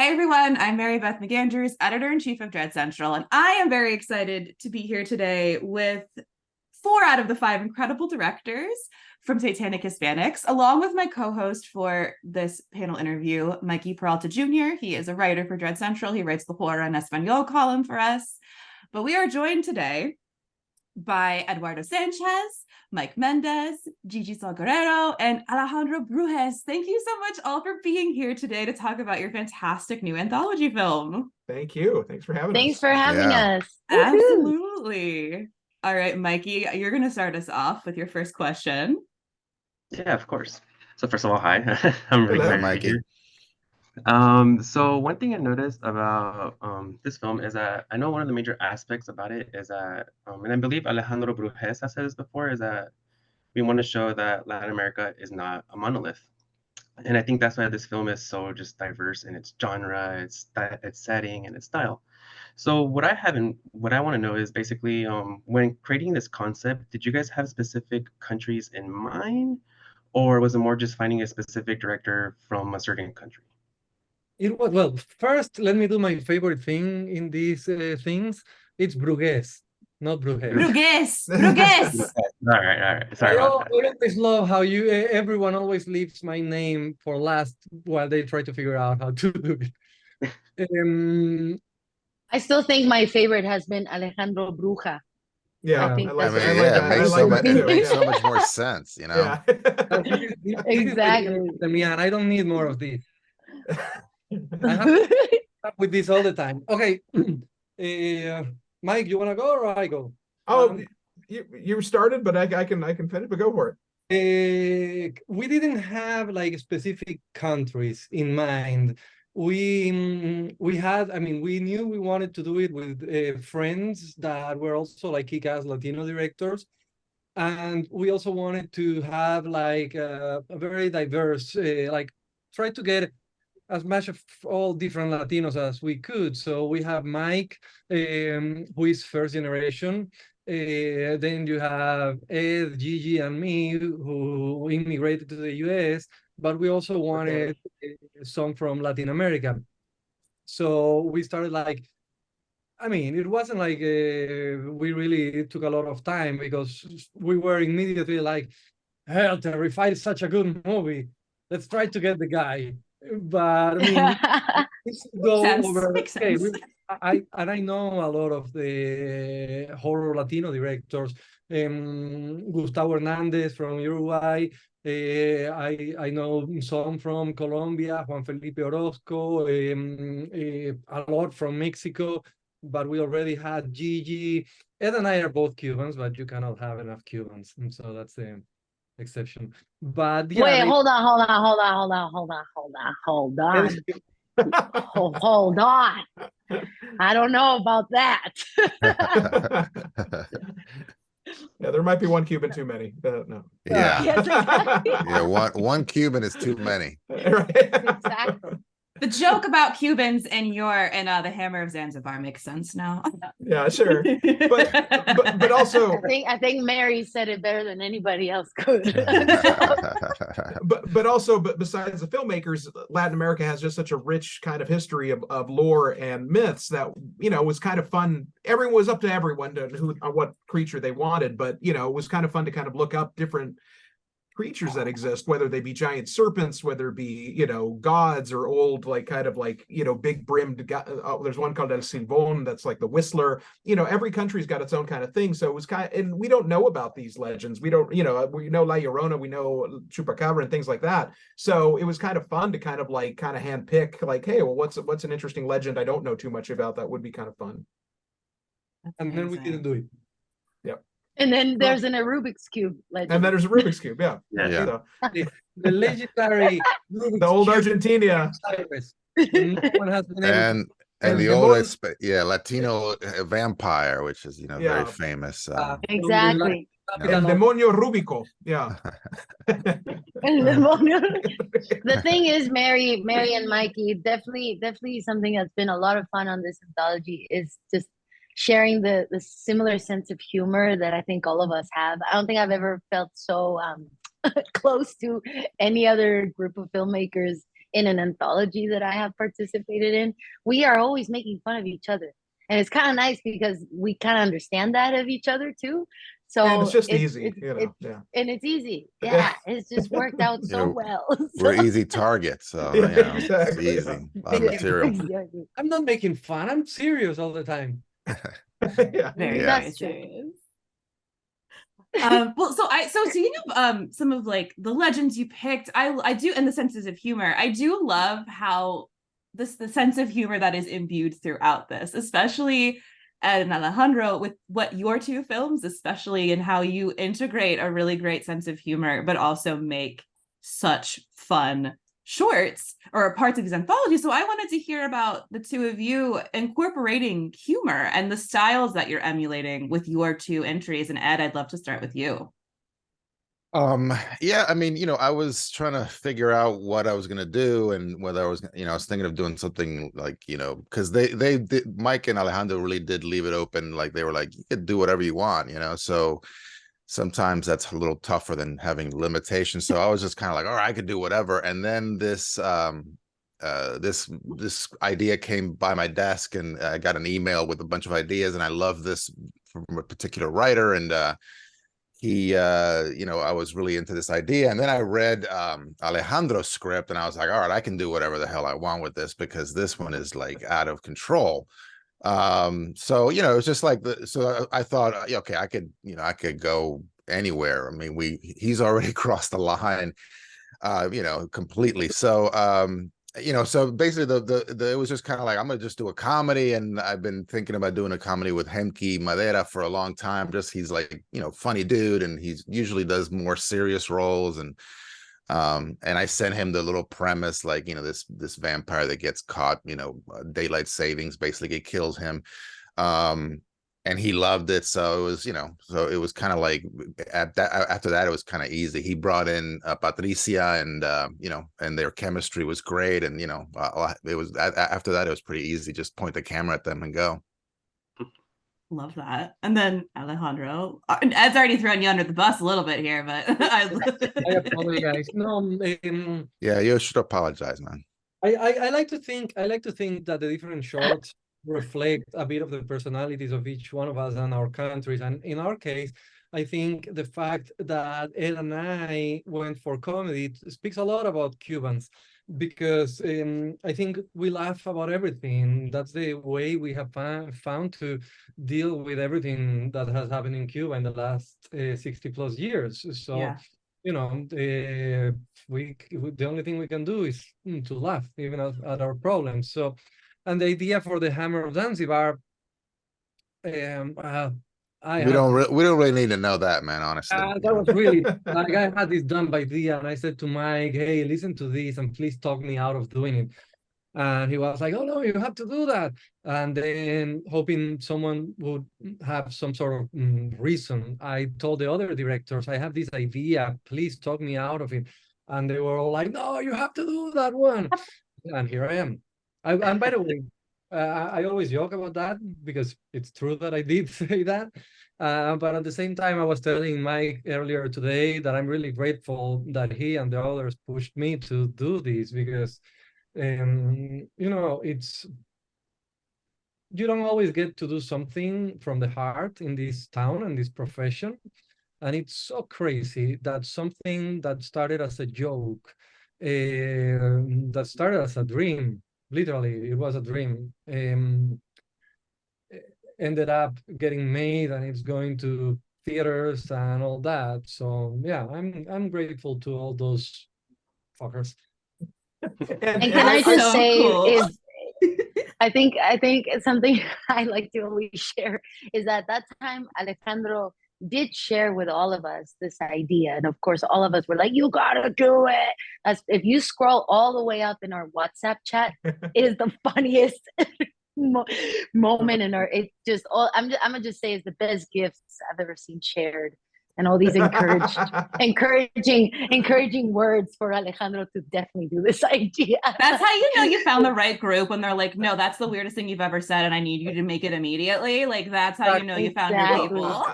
Hey everyone, I'm Mary Beth McAndrews, editor-in-chief of Dread Central, and I am very excited to be here today with 4 out of the 5 incredible directors from Satanic Hispanics, along with my co-host for this panel interview, Mikey Peralta Jr. He is a writer for Dread Central. He writes the Horror en Español column for us. But we are joined today by Eduardo Sanchez, Mike Mendez, Gigi Saul Guerrero, and Alejandro Brugues. Thank you so much all for being here today to talk about your fantastic new anthology film. Thank you. Thanks for having us. Thanks for having us. Absolutely. All right, Mikey, you're going to start us off with your first question. Yeah, of course. So first of all, hi. I'm really excited to be here. So one thing I noticed about this film is that I know one of the major aspects about it is that, and I believe Alejandro Brugues has said this before, is that we want to show that Latin America is not a monolith. And I think that's why this film is so just diverse in its genre, its setting, and its style. So what I want to know is basically, when creating this concept, did you guys have specific countries in mind, or was it more just finding a specific director from a certain country? It was, well, first, let me do my favorite thing in these things. It's Brugues, not Brugues. Brugues! All right. Sorry about that. I always love how everyone always leaves my name for last while they try to figure out how to do it. I still think my favorite has been Alejandro Brugues. Yeah, it makes so much more sense, you know. Yeah. Exactly. And I don't need more of this. I have to stop with this all the time. Okay, Mike, you want to go or I go? Oh, you started, but I can finish. But go for it. We didn't have like specific countries in mind. We knew we wanted to do it with friends that were also like kick-ass Latino directors, and we also wanted to have like a very diverse, like try to get as much of all different Latinos as we could. So we have Mike, who is first generation. Then you have Ed, Gigi, and me, who immigrated to the US, but we also wanted some from Latin America. So we started like, it wasn't like we really took a lot of time, because we were immediately like, hell, Terrified is such a good movie. Let's try to get the guy. But I know a lot of the horror Latino directors. Gustavo Hernandez from Uruguay. I know some from Colombia, Juan Felipe Orozco, a lot from Mexico, but we already had Gigi. Ed and I are both Cubans, but you cannot have enough Cubans, and so that's the exception. But yeah, wait, hold on. Hold on. I don't know about that. Yeah, there might be one Cuban too many. No. Yeah. Yes, exactly. Yeah, one Cuban is too many. Right. Exactly. The joke about Cubans and the Hammer of Zanzibar makes sense now. Yeah, sure. But also, I think Mary said it better than anybody else could. but besides the filmmakers, Latin America has just such a rich kind of history of lore and myths that was kind of fun. Everyone was up to everyone to what creature they wanted, but it was kind of fun to kind of look up different creatures that exist, whether they be giant serpents, whether it be gods or old big brimmed there's one called El Silbón that's like the whistler. Every country's got its own kind of thing, so it was and we don't know about these legends. We don't we know La Llorona, we know Chupacabra and things like that, so it was kind of fun to kind of hand pick like, hey, well, what's an interesting legend I don't know too much about that would be kind of fun. And then we didn't do it. Yep. And then there's a Rubik's Cube legend. And then there's a Rubik's Cube, yeah. Yeah. So, the legendary the old Argentina. And the old Latino vampire, which is very famous. Exactly. El demonio Rubico. Yeah. The thing is, Mary and Mikey, definitely something that's been a lot of fun on this anthology is just sharing the similar sense of humor that I think all of us have. I don't think I've ever felt so close to any other group of filmmakers in an anthology that I have participated in, we are always making fun of each other. And it's kind of nice because we kind of understand that of each other too. So and it's just easy, and it's easy. Yeah, it's just worked out so well. We're easy targets, so exactly, it's easy. A lot of material. Exactly. I'm not making fun. I'm serious all the time. Very serious. Well, so seeing some of like the legends you picked, I do, and the senses of humor, I do love how the sense of humor that is imbued throughout this, especially and Alejandro, with what your two films, especially in how you integrate a really great sense of humor, but also make such fun shorts or parts of these anthologies. So I wanted to hear about the two of you incorporating humor and the styles that you're emulating with your two entries. And Ed, I'd love to start with you. Yeah, I mean, I was trying to figure out what I was going to do and whether I was, I was thinking of doing something like, because they did, Mike and Alejandro really did leave it open. Like they were like, you could do whatever you want, so sometimes that's a little tougher than having limitations. So I was just kind of like, all right, I could do whatever. And then this idea came by my desk, and I got an email with a bunch of ideas, and I love this from a particular writer, and he I was really into this idea. And then I read Alejandro's script, and I was like, all right, I can do whatever the hell I want with this, because this one is like out of control. So it was just like so I thought, okay, I could go anywhere. I mean, he's already crossed the line completely. So so basically it was just kind of like, I'm gonna just do a comedy, and I've been thinking about doing a comedy with Hemke Madera for a long time. Just he's like, funny dude, and he's usually does more serious roles, and I sent him the little premise, like, this vampire that gets caught, daylight savings, basically it kills him. And he loved it. So it was, so it was kind of like after that, it was kind of easy. He brought in Patricia, and, and their chemistry was great. And, it was, after that, it was pretty easy. Just point the camera at them and go. Love that. And then Alejandro, Ed's already thrown you under the bus a little bit here, but I apologize. No, yeah, you should apologize, man. I like to think that the different shorts reflect a bit of the personalities of each one of us and our countries. And in our case, I think the fact that Ed and I went for comedy speaks a lot about Cubans, because I think we laugh about everything. That's the way we have found to deal with everything that has happened in Cuba in the last 60 plus years. So, yeah. The only thing we can do is to laugh even at our problems. So, and the idea for the Hammer of Zanzibar, we don't really need to know that, man, honestly. That was really like, I had this done by Dia, and I said to Mike, hey, listen to this and please talk me out of doing it. And he was like, oh no, you have to do that. And then, hoping someone would have some sort of reason, I told the other directors, I have this idea, please talk me out of it. And they were all like, no, you have to do that one. And here I am. And by the way, I always joke about that because it's true that I did say that. But at the same time, I was telling Mike earlier today that I'm really grateful that he and the others pushed me to do this, because, it's, you don't always get to do something from the heart in this town and this profession. And it's so crazy that something that started as a joke, that started as a dream, literally, it was a dream, ended up getting made, and it's going to theaters and all that. So yeah, I'm grateful to all those fuckers. And can I just say, is I think something I like to always share is that time Alejandro did share with all of us this idea, and of course all of us were like, you gotta do it. As if you scroll all the way up in our WhatsApp chat, it is the funniest moment in our, it's just all, I'm gonna just say, it's the best gifts I've ever seen shared, and all these encouraging words for Alejandro to definitely do this idea. That's how you know you found the right group, when they're like, no, that's the weirdest thing you've ever said, and I need you to make it immediately. Like, that's how you know you found your people.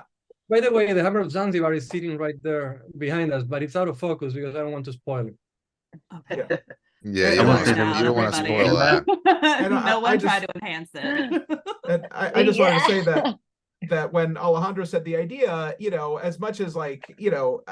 By the way, the Hammer of Zanzibar is sitting right there behind us, but it's out of focus because I don't want to spoil it. Okay. Yeah, And you I- don't Slow want to down, spoil everybody. that. And No one just, tried to enhance it. and I just wanted to say Yeah. that when Alejandro said the idea, as much as like,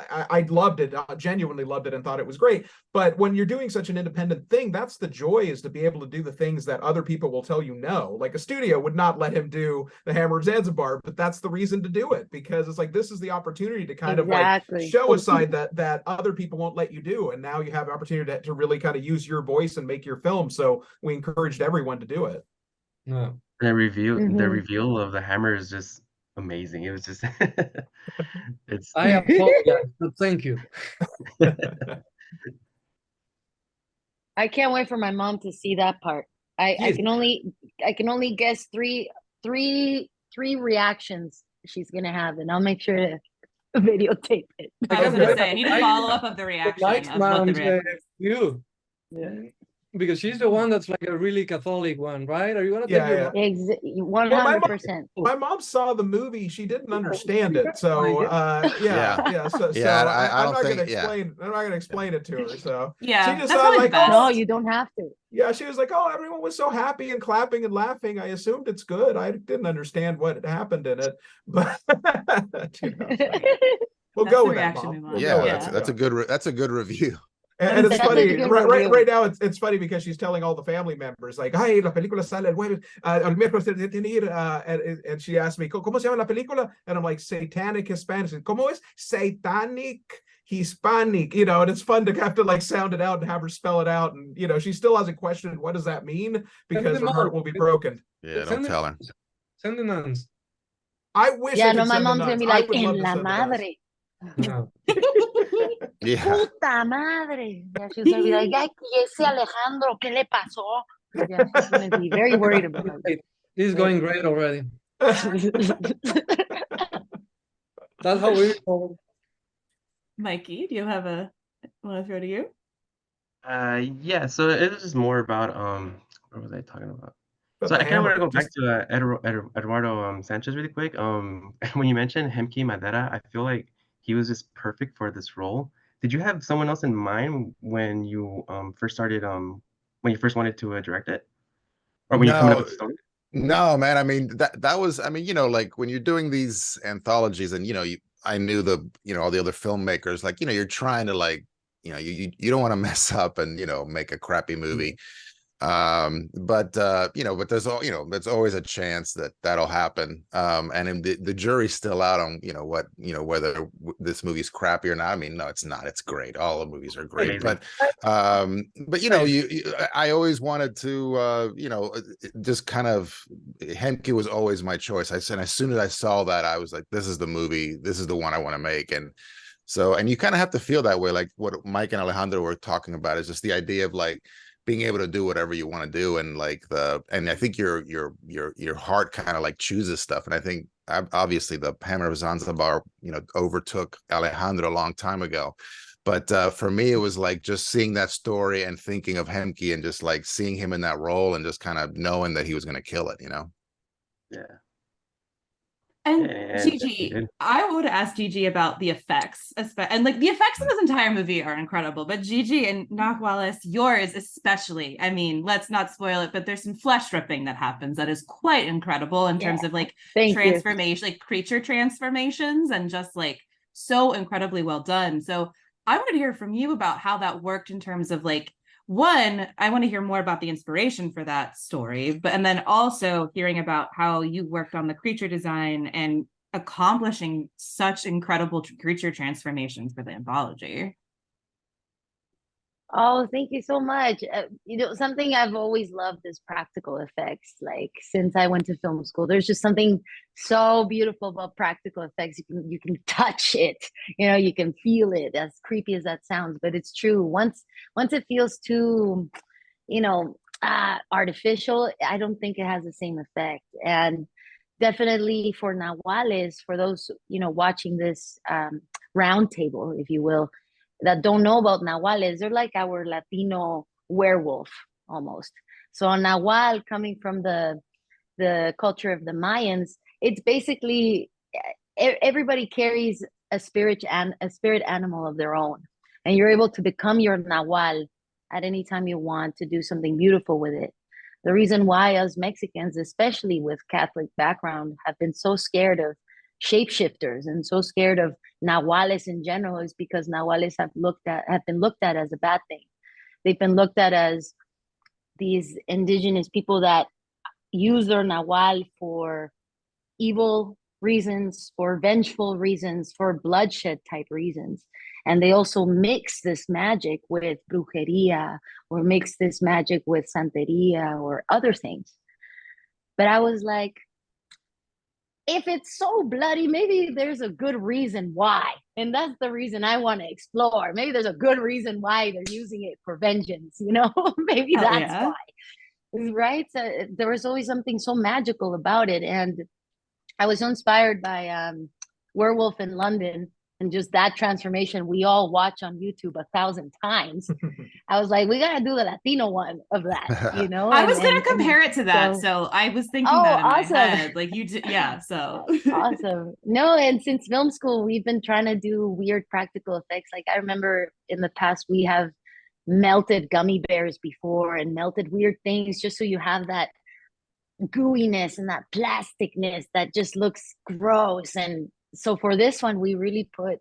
I loved it, genuinely loved it and thought it was great. But when you're doing such an independent thing, that's the joy, is to be able to do the things that other people will tell you no. Like a studio would not let him do The Hammer of Zanzibar, but that's the reason to do it, because it's like, this is the opportunity to kind of like show a side that other people won't let you do. And now you have an opportunity to really kind of use your voice and make your film. So we encouraged everyone to do it. No. The Mhm. reveal of the hammer is just amazing. It was just it's I apologize, but thank you. I can't wait for my mom to see that part. I Yes. can only guess three reactions she's gonna have, and I'll make sure to videotape it. I was gonna say, I need a follow-up of the reaction Mike's of what the mom reaction said you. Yeah. Because she's the one that's like a really Catholic one, right? Are you gonna take Yeah, your yeah. mom? 100%. My mom saw the movie. She didn't understand it. So yeah. So I I'm don't not think- gonna explain. I'm not gonna explain it to her. So Yeah, she just that's thought probably like, best. No, you don't have to. yeah, she was like, oh, everyone was so happy and clapping and laughing. I assumed it's good. I didn't understand what had happened in it, but we'll That's go the with that, reaction we Mom. want. We'll Yeah, go with Yeah. that's a good review. And it's That's a funny, good right review. now, it's funny because she's telling all the family members, like, ay, la película sale el jueves, el miércoles tiene que ir, and she asked me, ¿cómo se llama la película? And I'm like, Satanic Hispanics. ¿Cómo es? Satanic Hispanic, and it's fun to have to like sound it out and have her spell it out. And, she still hasn't questioned what does that mean, because her heart will be broken. Yeah, don't tell her. Send the nuns. I wish Yeah, I could no, my send the mom's gonna nuns. be I like, would love en to la send the nuns. madre. No. Yeah. Puta madre. Yeah, she's gonna be like, ay, y ese Alejandro, ¿qué le pasó? Yeah, she's gonna be very worried about it. This is going great already. That's how we roll. Mikey, do you have want to throw to you? yeah, so it was just more about what was I talking about? But So the I kind of want to hammer, go back to Eduardo Sanchez really quick. When you mentioned Hemke Madera, I feel like he was just perfect for this role. Did you have someone else in mind when you first started when you first wanted to direct it, or when you're coming up with the story? No, man. I mean, that was, I mean, like when you're doing these anthologies and, I knew all the other filmmakers, like, you're trying to like, you don't want to mess up and, make a crappy movie. But there's there's always a chance that'll happen. And the jury's still out on, whether this movie's crappy or not. I mean, no, it's not. It's great. All the movies are great. Amazing. But I always wanted to, just kind of, Hemke was always my choice. I said, as soon as I saw that, I was like, this is the movie. This is the one I want to make. And so, and you kind of have to feel that way. Like what Mike and Alejandro were talking about is just the idea of like, being able to do whatever you want to do, and like and I think your heart kind of like chooses stuff. And I think obviously the Hammer of Zanzibar, overtook Alejandro a long time ago. But for me, it was like just seeing that story and thinking of Hemke and just like seeing him in that role and just kind of knowing that he was going to kill it, Yeah. And Yeah, Gigi, I would ask Gigi about the effects, and like the effects in this entire movie are incredible. But Gigi and Nahuales, yours especially. I mean, let's not spoil it, but there's some flesh ripping that happens that is quite incredible in terms of like transformation, like creature transformations, and just like so incredibly well done. So I wanted to hear from you about how that worked in terms of like, one, I want to hear more about the inspiration for that story, and then also hearing about how you worked on the creature design and accomplishing such incredible creature transformations for the anthology. Oh, thank you so much. Something I've always loved is practical effects. Like since I went to film school, there's just something so beautiful about practical effects. You can touch it, you can feel it, as creepy as that sounds, but it's true. Once it feels too, artificial, I don't think it has the same effect. And definitely for Nahuales, for those, watching this round table, if you will, that don't know about Nahuales, they're like our Latino werewolf almost. So a Nahual, coming from the culture of the Mayans, it's basically everybody carries a spirit animal of their own, and you're able to become your Nahual at any time you want to do something beautiful with it. The reason why us Mexicans, especially with Catholic background, have been so scared of shapeshifters and so scared of nahuales in general is because nahuales have been looked at as a bad thing. They've been looked at as these indigenous people that use their nahual for evil reasons, for vengeful reasons, for bloodshed type reasons. And they also mix this magic with brujeria or mix this magic with santeria or other things. But I was like, if it's so bloody, maybe there's a good reason why. And that's the reason I want to explore. Maybe there's a good reason why they're using it for vengeance, you know? Maybe that's why. Right? So there was always something so magical about it. And I was so inspired by Werewolf in London and just that transformation we all watch on YouTube 1,000 times. I was like, we got to do the Latino one of that, you know? I was going to compare it to that. So I was thinking that in awesome. my head. Like you did, yeah, so. Awesome. No, and since film school, we've been trying to do weird practical effects. Like I remember in the past, we have melted gummy bears before and melted weird things just so you have that gooiness and that plasticness that just looks gross. And so for this one, we really put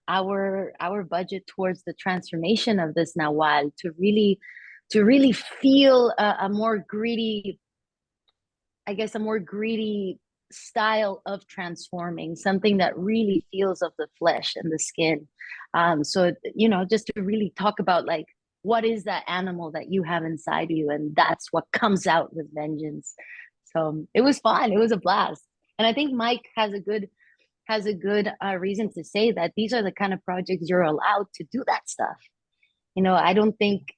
our budget towards the transformation of this nahual to really feel a more greedy, I guess, a more greedy style of transforming, something that really feels of the flesh and the skin. So, you know, just to really talk about like, what is that animal that you have inside you? And that's what comes out with vengeance. So it was fun. It was a blast. And I think Mike has a good reason to say that these are the kind of projects you're allowed to do that stuff. You know, I don't think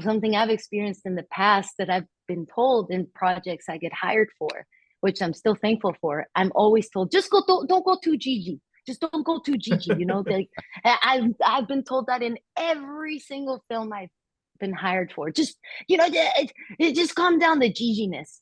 something I've experienced in the past that I've been told in projects I get hired for, which I'm still thankful for. I'm always told, just don't go too Gigi. Just don't go too Gigi, you know. Like I've been told that in every single film I've been hired for. Just, you know, it just calm down the Gigi-ness.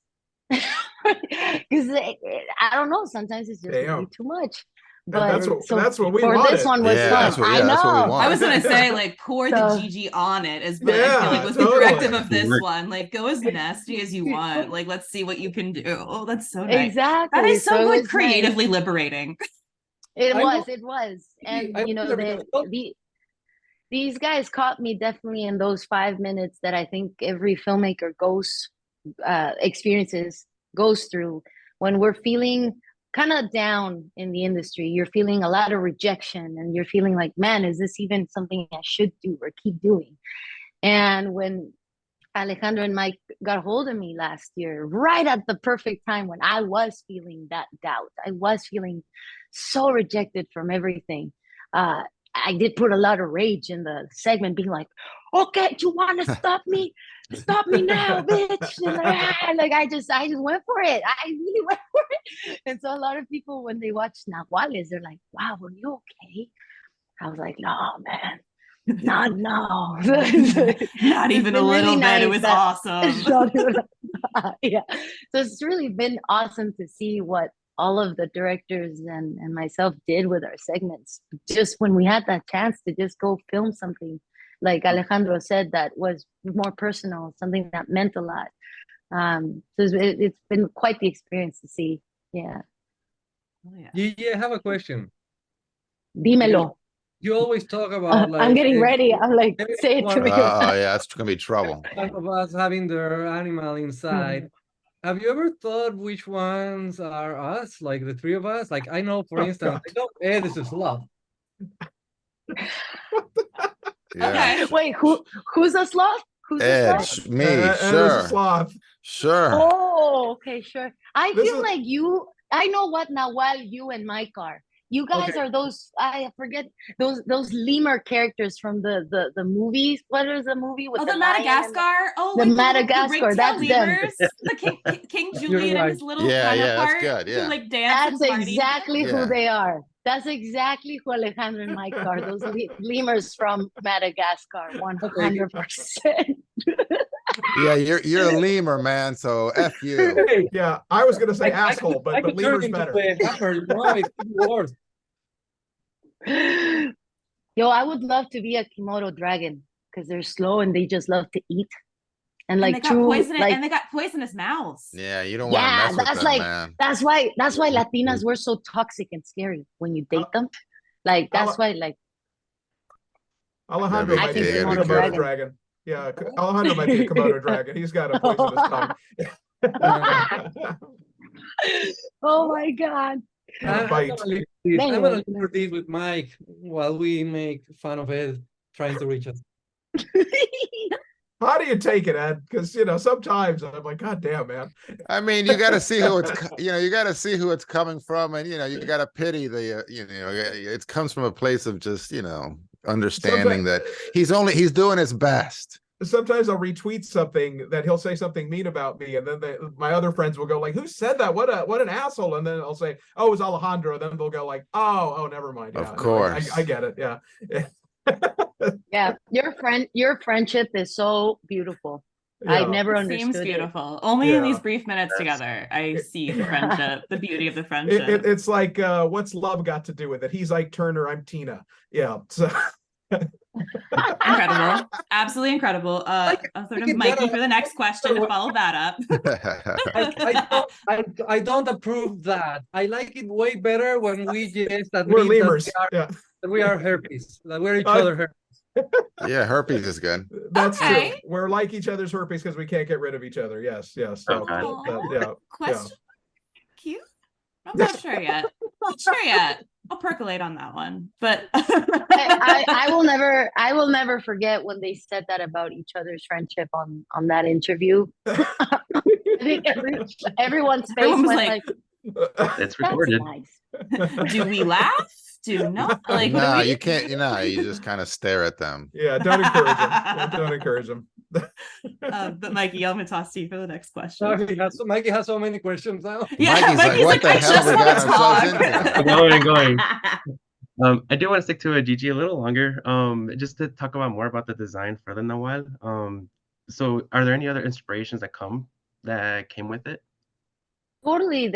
Because I don't know, sometimes it's just way too much. But that's what we for wanted. this one was fun. I know. That's what we want. I was gonna say, like, pour the Gigi on it is what I feel like was the directive of this one. Like, go as nasty as you want. Like, let's see what you can do. Oh, that's so nice. Exactly. That is so good, nice. creatively liberating. It was. And you know, these guys caught me definitely in those 5 minutes that I think every filmmaker goes through when we're feeling kind of down in the industry. You're feeling a lot of rejection and you're feeling like, man, is this even something I should do or keep doing? And when Alejandro and Mike got a hold of me last year, right at the perfect time when I was feeling that doubt, I was feeling so rejected from everything. I did put a lot of rage in the segment, being like, okay, you want to stop me? Stop me now, bitch. Like I just went for it. I really went for it. And so a lot of people, when they watch Nahuales, they're like, wow, were you okay? I was like, no, man. No. Not even a little bit. Nice. It was awesome. Yeah. So it's really been awesome to see what all of the directors and myself did with our segments. Just when we had that chance to just go film something, like Alejandro said, that was more personal, something that meant a lot. So it's been quite the experience to see. Yeah. Oh, yeah. Yeah, I have a question. Dímelo. You always talk about like I'm getting ready. I'm like, say it to me. Oh yeah, it's gonna be trouble. Of us having their animal inside. Have you ever thought which ones are us? Like the three of us? Like I know, for instance, I know Ed is a sloth. Okay. Wait, who's a sloth? Who's a sloth? Me, sure. A sloth. Sure. Oh, okay, sure. I feel like you. I know what Nahual you and Mike are. You guys are those, I forget, those lemur characters from the movies. What is the movie with the Madagascar? The Madagascar, that's lemurs. The King Julian and his little counterpart. That's good. Yeah. Who, like, dance. That's exactly who they are. That's exactly who Alejandro and Mike are. Those lemurs from Madagascar, 100%. Yeah, you're a lemur, man. So F you. Yeah, I was gonna say asshole, but lemur's better. Yo, I would love to be a Komodo dragon because they're slow and they just love to eat. And they like got true, poisonous, like and they got poisonous mouths. Yeah, you don't want to mess with that's them, like man. that's why Latinas were so toxic and scary when you date them. Like that's why like Alejandro might be a Komodo dragon. Yeah, Alejandro might be a Komodo dragon. He's got a poisonous tongue. Oh my God. I'm gonna leave this with Mike while we make fun of Ed trying to reach us. How do you take it, Ed? Because sometimes I'm like, God damn, man. I mean, you got to see who it's you got to see who it's coming from, and you got to pity the it comes from a place of just understanding that he's doing his best. Sometimes I'll retweet something that he'll say something mean about me, and then my other friends will go like, "Who said that? What an asshole!" And then I'll say, "Oh, it was Alejandro." Then they'll go like, "Oh, never mind." Yeah, of course, I get it. Yeah. Yeah, your friendship is so beautiful. Yeah. I never understood. Seems beautiful. Only in these brief minutes together, I see the friendship, the beauty of the friendship. It's like, what's love got to do with it? He's Ike Turner, I'm Tina. Yeah. So. Incredible, absolutely incredible. I'll sort of Mikey for the next question to follow that up. I don't approve that. I like it way better when we just admit we're lemurs. that we are herpes, that we're each other herpes. Yeah, herpes is good. That's true. We're like each other's herpes because we can't get rid of each other. Yes. So, question. Cute. I'm not sure yet. I'll percolate on that one. But I will never forget when they said that about each other's friendship on that interview. I think everyone's face went like it's recorded. Nice. Do we laugh? Do not like no, you can't, you just kind of stare at them. Yeah, don't encourage them. But Mikey, I'm gonna toss to you for the next question. Mikey has so many questions now. Yeah, Mikey's like, what the hell we got ourselves into? Going. I do want to stick to Gigi a little longer, just to talk about more about the design for the Nahual. So are there any other inspirations that came with it? Totally.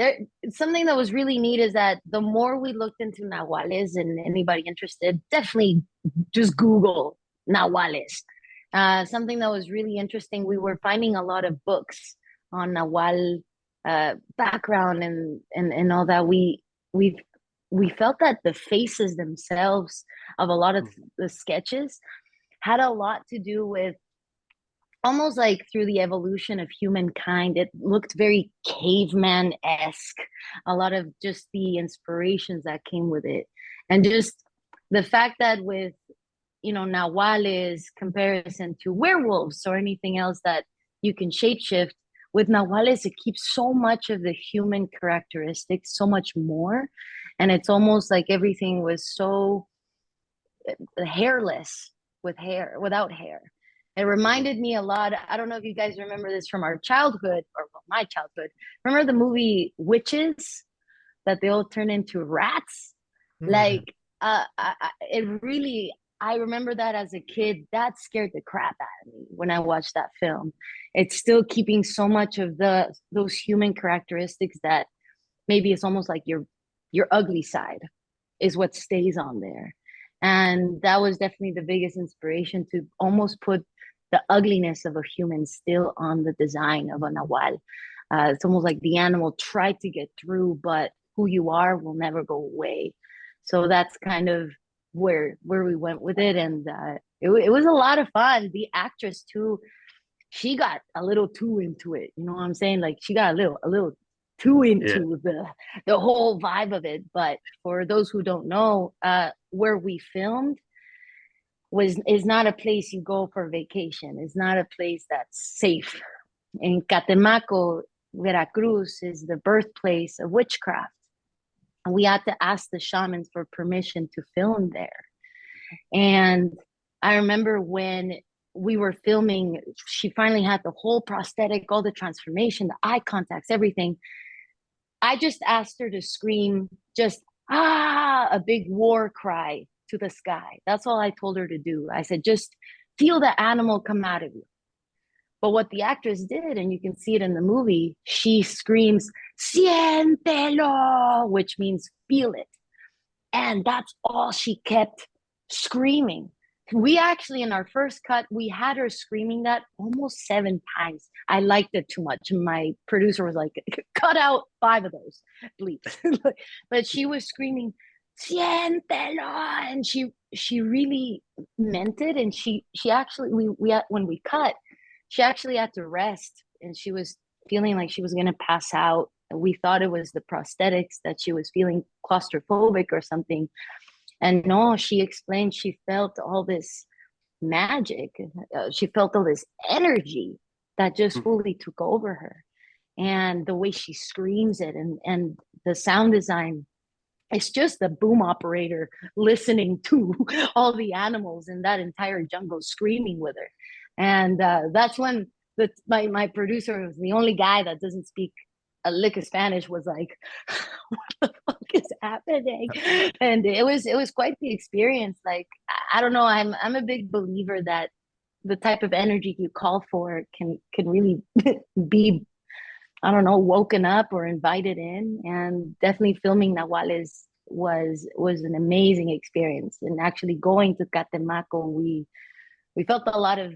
Something that was really neat is that the more we looked into Nahuales, and anybody interested, definitely just Google Nahuales. Something that was really interesting, we were finding a lot of books on Nahual background and all that. We felt that the faces themselves of a lot of the sketches had a lot to do with almost like through the evolution of humankind. It looked very caveman-esque, a lot of just the inspirations that came with it. And just the fact that with, Nahuales comparison to werewolves or anything else that you can shapeshift, with Nahuales, it keeps so much of the human characteristics, so much more. And it's almost like everything was so hairless without hair. It reminded me a lot. I don't know if you guys remember this from our childhood, or my childhood. Remember the movie Witches, that they all turn into rats? Like, I remember that as a kid. That scared the crap out of me when I watched that film. It's still keeping so much of those human characteristics that maybe it's almost like your ugly side is what stays on there. And that was definitely the biggest inspiration, to almost put the ugliness of a human still on the design of a Nahual. It's almost like the animal tried to get through, but who you are will never go away. So that's kind of where we went with it. And it was a lot of fun. The actress too, she got a little too into it. You know what I'm saying? Like, she got a little too into the whole vibe of it. But for those who don't know, where we filmed is not a place you go for vacation. It's not a place that's safe. In Catemaco, Veracruz is the birthplace of witchcraft. And we had to ask the shamans for permission to film there. And I remember when we were filming, she finally had the whole prosthetic, all the transformation, the eye contacts, everything. I just asked her to scream a big war cry to the sky. That's all I told her to do. I said, just feel the animal come out of you. But what the actress did, and you can see it in the movie, she screams, siéntelo, which means feel it. And that's all she kept screaming we actually, in our first cut, we had her screaming that almost 7 times. I liked it too much. My producer was like, cut out 5 of those bleeps. But she was screaming, siéntelo, and she really meant it. And she actually, when we cut, she actually had to rest, and she was feeling like she was going to pass out. We thought it was the prosthetics, that she was feeling claustrophobic or something. And no, she explained she felt all this magic. She felt all this energy that just fully took over her. And the way she screams it, and the sound design, it's just the boom operator listening to all the animals in that entire jungle screaming with her. And that's when my producer, was the only guy that doesn't speak a lick of Spanish, was like, what the fuck is happening? And it was quite the experience. Like, I don't know, I'm a big believer that the type of energy you call for can really be, I don't know, woken up or invited in. And definitely filming Nahuales was an amazing experience. And actually going to Catemaco, we felt a lot of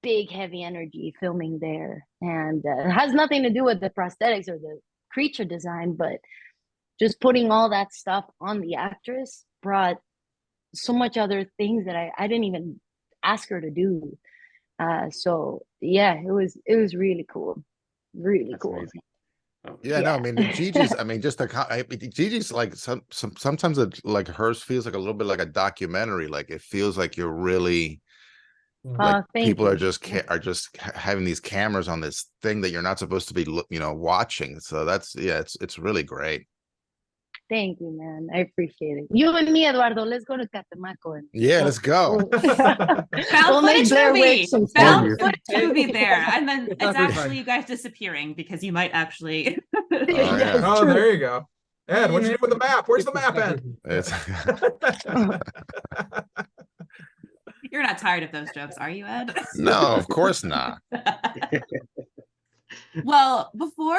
big heavy energy filming there, and it has nothing to do with the prosthetics or the creature design, but just putting all that stuff on the actress brought so much other things that I didn't even ask her to do. So yeah, it was really cool. Really cool. Amazing. Yeah, no, I mean Gigi's. I mean, Gigi's like sometimes it, like hers feels like a little bit like a documentary. Like it feels like you're really like people are just having these cameras on this thing that you're not supposed to be, watching. So that's it's really great. Thank you, man. I appreciate it. You and me, Eduardo, let's go to Catemaco. Let's go. Found footage movie there, and then it's actually you guys disappearing because you might actually. Oh, there you go. Ed, what'd you do with the map? Where's the map, Ed? You're not tired of those jokes, are you, Ed? No, of course not. Well, before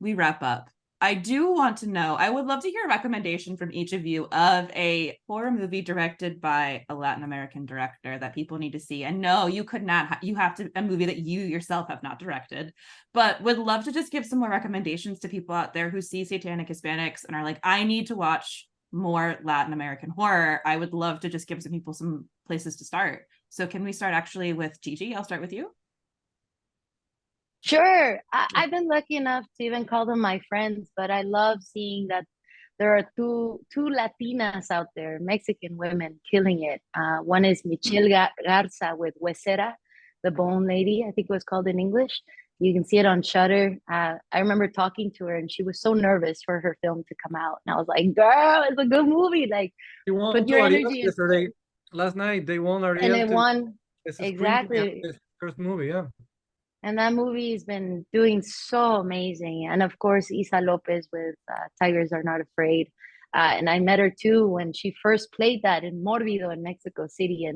we wrap up, I do want to know, I would love to hear a recommendation from each of you of a horror movie directed by a Latin American director that people need to see. And no, you could not, you have to, a movie that you yourself have not directed, but would love to just give some more recommendations to people out there who see Satanic Hispanics and are like, I need to watch more Latin American horror. I would love to just give some people some places to start. So can we start actually with Gigi? I'll start with you. Sure. I've been lucky enough to even call them my friends, but I love seeing that there are two Latinas out there, Mexican women killing it. One is Michelle Garza with Huesera, the Bone Lady, I think it was called in English. You can see it on Shudder. I remember talking to her, and she was so nervous for her film to come out. And I was like, "Girl, it's a good movie. Like, put your energy." Yesterday, last night, they won Ariel. And they won exactly first movie, yeah. And that movie has been doing so amazing. And of course, Isa Lopez with Tigers Are Not Afraid. And I met her too when she first played that in Morbido in Mexico City,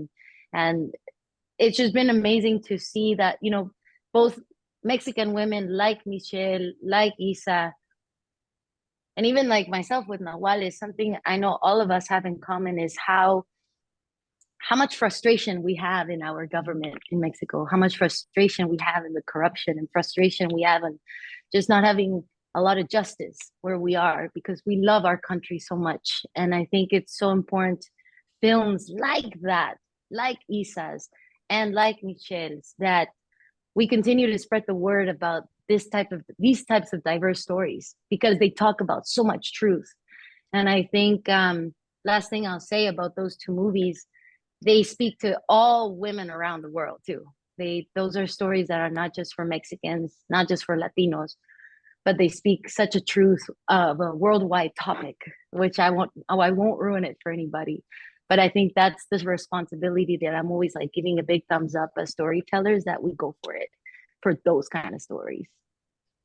and it's just been amazing to see that, both Mexican women like Michelle, like Isa, and even like myself with Nahuales, something I know all of us have in common is how much frustration we have in our government in Mexico, how much frustration we have in the corruption, and frustration we have in just not having a lot of justice where we are, because we love our country so much. And I think it's so important, films like that, like Isa's and like Michelle's, that we continue to spread the word about these types of diverse stories, because they talk about so much truth. And I think last thing I'll say about those two movies, they speak to all women around the world too. Those are stories that are not just for Mexicans, not just for Latinos, but they speak such a truth of a worldwide topic, which I won't ruin it for anybody. But I think that's the responsibility that I'm always like giving a big thumbs up as storytellers, that we go for it, for those kind of stories.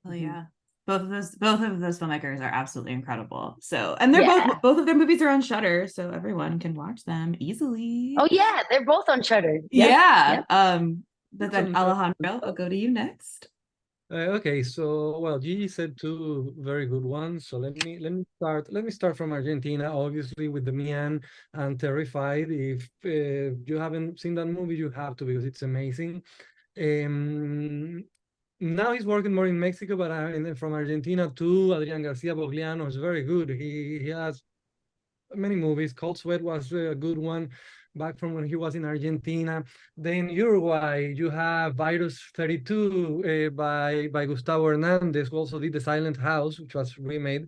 Oh yeah. Both of those filmmakers are absolutely incredible. So, and they're both of their movies are on Shudder, so everyone can watch them easily. Oh yeah, they're both on Shudder. Yep. Yeah. Yep. But then Alejandro, I'll go to you next. Okay, so well, Gigi said two very good ones. So let me start from Argentina, obviously with the Mian and Terrified. If you haven't seen that movie, you have to, because it's amazing. Now he's working more in Mexico, but from Argentina too. Adrian Garcia Bogliano is very good. He has many movies. Cold Sweat was a good one back from when he was in Argentina. Then Uruguay, you have Virus 32 by Gustavo Hernandez, who also did The Silent House, which was remade.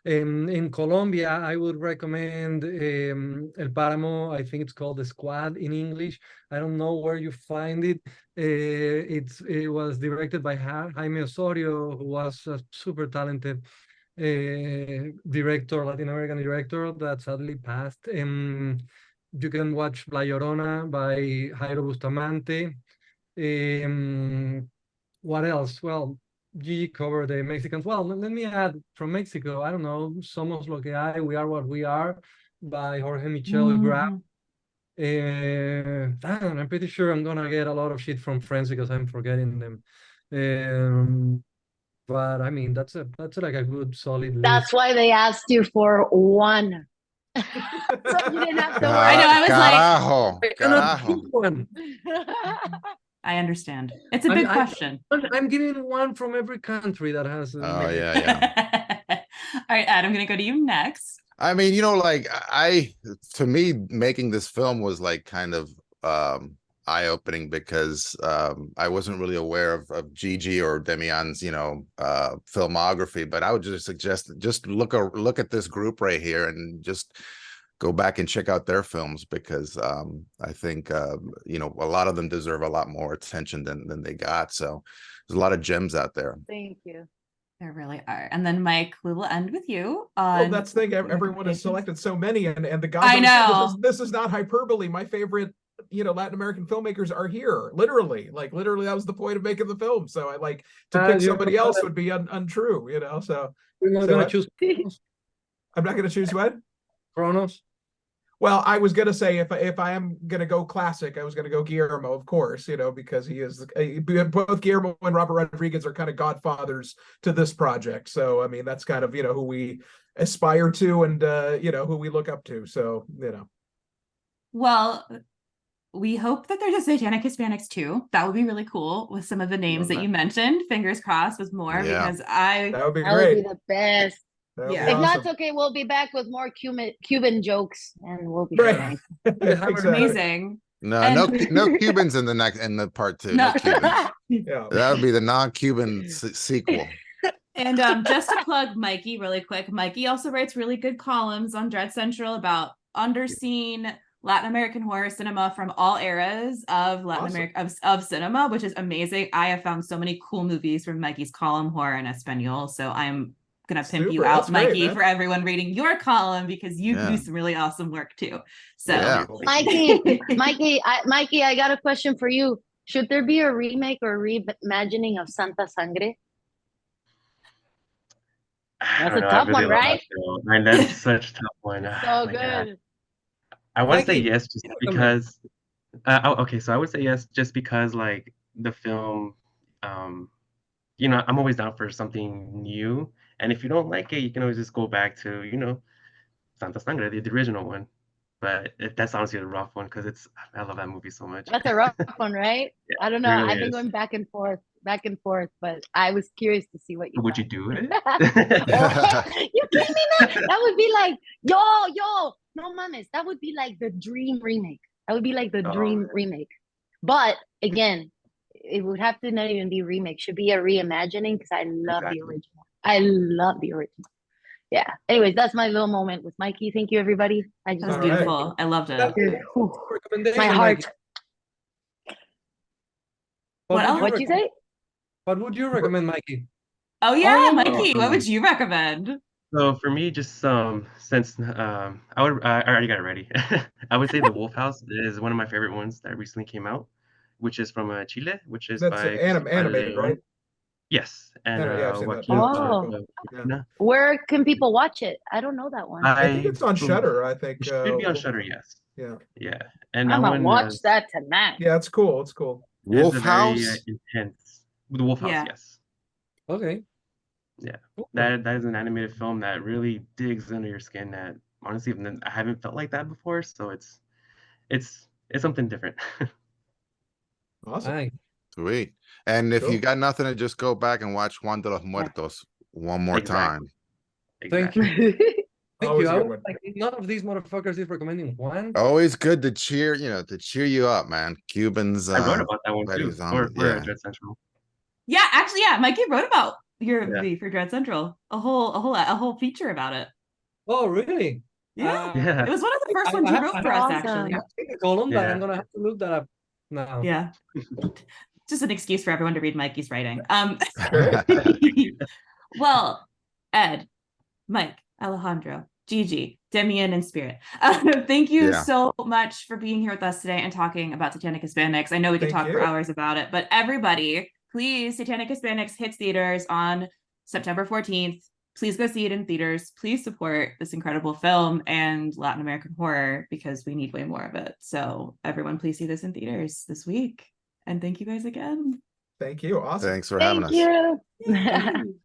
In Colombia, I would recommend El Páramo. I think it's called The Squad in English. I don't know where you find it. It was directed by Jaime Osorio, who was a super talented director, Latin American director that sadly passed. You can watch La Llorona by Jairo Bustamante. What else? Well, Gigi covered the Mexicans. Well, let me add from Mexico, I don't know, Somos lo que hay, We Are What We Are by Jorge Michel Grau. I'm pretty sure I'm gonna get a lot of shit from friends because I'm forgetting them. But I mean, that's like a good solid list. That's why they asked you for one. So you didn't have to worry. I know, I was like, Carajo. One. I understand. It's a big question. I'm giving one from every country that has. Oh, yeah. All right, Ed, I'm going to go to you next. I mean, like to me, making this film was like kind of eye-opening because I wasn't really aware of Gigi or Demian's, filmography, but I would just suggest just look at this group right here and just go back and check out their films, because I think a lot of them deserve a lot more attention than they got. So there's a lot of gems out there. Thank you. There really are. And then Mike, we will end with you. Well, that's the thing. Everyone has selected so many, and the guys. I know this is not hyperbole. My favorite, Latin American filmmakers are here. Literally, that was the point of making the film. So I like to pick somebody else would be untrue. So we're not gonna choose. I'm not going to choose what? Kronos. Well, I was going to say if I am going to go classic, I was going to go Guillermo, of course, because he is both Guillermo and Robert Rodriguez are kind of godfathers to this project. So I mean, that's kind of who we aspire to and who we look up to. So Well, we hope that there's a Satanic Hispanics too. That would be really cool with some of the names that you mentioned. Fingers crossed with more, because that would be great. That would be the best. Yeah. If not, okay, we'll be back with more Cuban jokes, and we'll be right. Exactly. Amazing. No Cubans in the part 2. No. That would be the non-Cuban sequel. And just to plug Mikey really quick, Mikey also writes really good columns on Dread Central about underseen Latin American horror cinema from all eras of Latin America of cinema, which is amazing. I have found so many cool movies from Mikey's column, Horror in Espanol. So I'm gonna pimp you out, Mikey, for everyone reading your column, because you do some really awesome work too. So Mikey, I got a question for you. Should there be a remake or reimagining of Santa Sangre? That's a tough one, right? And that's such a tough one. So good. I want to say yes, just because. Okay, so I would say yes, just because like the film, I'm always down for something new. And if you don't like it, you can always just go back to, Santa Sangre, the original one. But that's honestly a rough one because I love that movie so much. That's a rough one, right? Yeah, I don't know. Really I've been going back and forth, but I was curious to see what you Would you do it? You kidding me, man? That would be like, yo, no mames. That would be like the dream remake. That would be like the dream remake. But again, it would have to not even be a remake. Should be a reimagining, because I love the original. I love the original. Yeah. Anyways, that's my little moment with Mikey. Thank you, everybody. That was beautiful. I loved it. My heart. What'd you say? What would you recommend, Mikey? Oh yeah, Mikey. What would you recommend? So for me, just since I already got it ready. I would say The Wolf House is one of my favorite ones that recently came out, which is from Chile, which is by animated, right? Yes, and where can people watch it? I don't know that one. I think it's on Shudder. I think it should be on Shudder. Yes. Yeah. And I'm gonna watch that tonight. Yeah, it's cool. It's cool. Wolf House. Intense. The Wolf House. Yes. Okay. Yeah, Cool. that is an animated film that really digs into your skin. That honestly, I haven't felt like that before. So it's something different. Awesome. Nice. Sweet. And if you Cool. got nothing to just go back and watch Juan de los Muertos one more Exactly. time. Thank Exactly. you. Thank Always you. a I good was one. like, none of these motherfuckers is recommending Juan. Always good to cheer, to cheer you up, man. Cubans, I wrote about that one too buddies on, for yeah. Dread Central. Yeah, actually, yeah, Mikey wrote about your Yeah. movie for Dread Central. A whole feature about it. Oh, really? Yeah. Yeah. It was one of the first ones you wrote for us, Awesome. actually. I've seen the column, but Yeah. I'm gonna have to look that up now. Yeah. Just an excuse for everyone to read Mikey's writing. Well, Ed, Mike, Alejandro, Gigi, Demian, and Spirit. Thank you Yeah. so much for being here with us today and talking about Satanic Hispanics. I know we could Thank talk for you. hours about it, but everybody, please, Satanic Hispanics hits theaters on September 14th. Please go see it in theaters. Please support this incredible film and Latin American horror because we need way more of it. So everyone, please see this in theaters this week. And thank you guys again. Thank you. Awesome. Thanks for having Thank us. you. Yay.